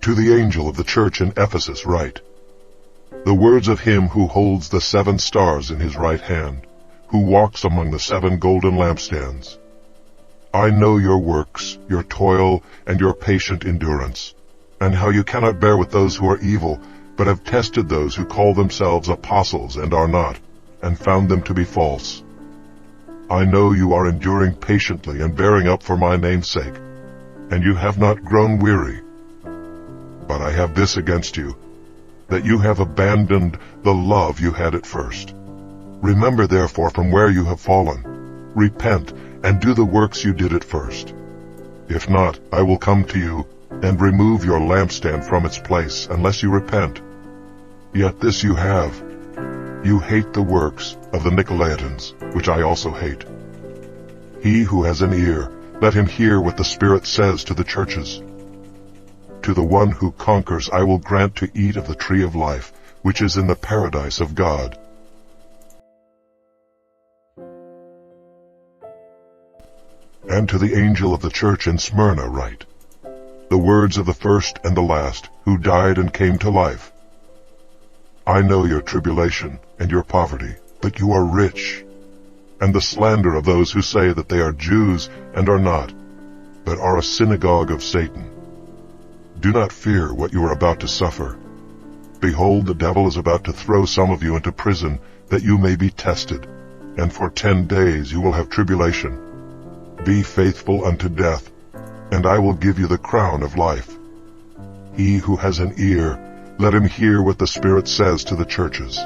To the angel of the church in Ephesus write, the words of him who holds the 7 stars in his right hand, who walks among the 7 golden lampstands. I know your works, your toil, and your patient endurance, and how you cannot bear with those who are evil, but have tested those who call themselves apostles and are not, and found them to be false. I know you are enduring patiently and bearing up for my name's sake, and you have not grown weary. But I have this against you, that you have abandoned the love you had at first. Remember therefore from where you have fallen, repent, and do the works you did at first. If not, I will come to you, and remove your lampstand from its place, unless you repent. Yet this you have, you hate the works of the Nicolaitans, which I also hate. He who has an ear, let him hear what the Spirit says to the churches. To the one who conquers I will grant to eat of the tree of life, which is in the paradise of God. And to the angel of the church in Smyrna write, the words of the first and the last, who died and came to life. I know your tribulation and your poverty, but you are rich, and the slander of those who say that they are Jews and are not, but are a synagogue of Satan. Do not fear what you are about to suffer. Behold, the devil is about to throw some of you into prison, that you may be tested, and for 10 days you will have tribulation. Be faithful unto death, and I will give you the crown of life. He who has an ear, let him hear what the Spirit says to the churches.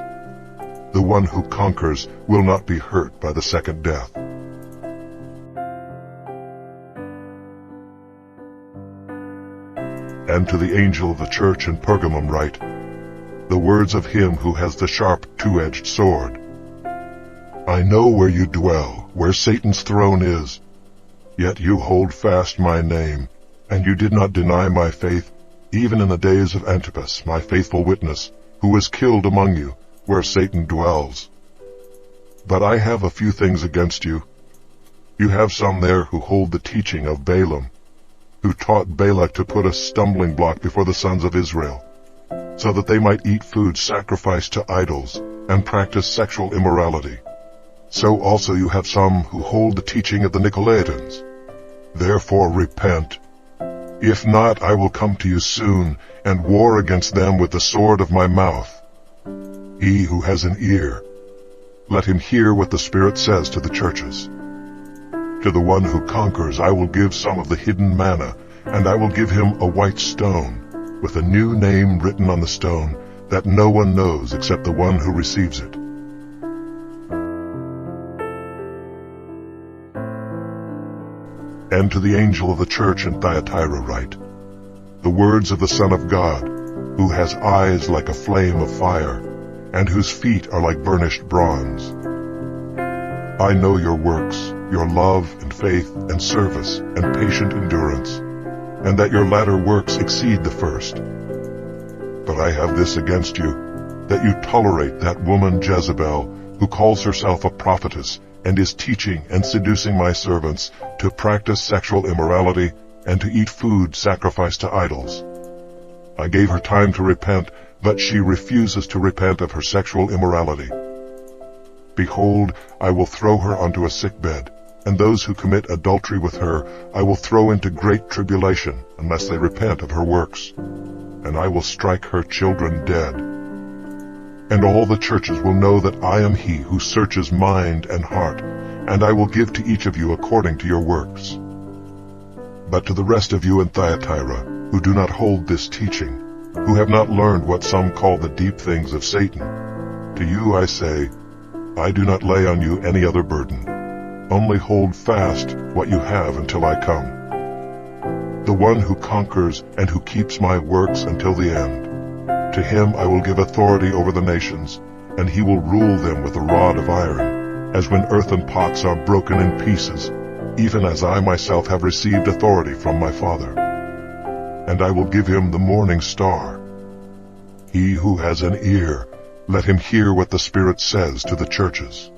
The one who conquers will not be hurt by the second death. And to the angel of the church in Pergamum write, the words of him who has the sharp 2-edged sword. I know where you dwell, where Satan's throne is. Yet you hold fast my name, and you did not deny my faith, even in the days of Antipas, my faithful witness, who was killed among you, where Satan dwells. But I have a few things against you. You have some there who hold the teaching of Balaam, who taught Balak to put a stumbling block before the sons of Israel, so that they might eat food sacrificed to idols and practice sexual immorality. So also you have some who hold the teaching of the Nicolaitans. Therefore repent. If not, I will come to you soon, and war against them with the sword of my mouth. He who has an ear, let him hear what the Spirit says to the churches. To the one who conquers I will give some of the hidden manna, and I will give him a white stone, with a new name written on the stone, that no one knows except the one who receives it. And to the angel of the church in Thyatira write, the words of the Son of God, who has eyes like a flame of fire, and whose feet are like burnished bronze. I know your works, your love and faith and service and patient endurance, and that your latter works exceed the first. But I have this against you, that you tolerate that woman Jezebel, who calls herself a prophetess, and is teaching and seducing my servants to practice sexual immorality and to eat food sacrificed to idols. I gave her time to repent, but she refuses to repent of her sexual immorality. Behold, I will throw her onto a sickbed, and those who commit adultery with her I will throw into great tribulation, unless they repent of her works. And I will strike her children dead. And all the churches will know that I am he who searches mind and heart, and I will give to each of you according to your works. But to the rest of you in Thyatira, who do not hold this teaching, who have not learned what some call the deep things of Satan, to you I say, I do not lay on you any other burden. Only hold fast what you have until I come. The one who conquers and who keeps my works until the end, to him I will give authority over the nations, and he will rule them with a rod of iron, as when earthen pots are broken in pieces, even as I myself have received authority from my Father. And I will give him the morning star. He who has an ear, let him hear what the Spirit says to the churches.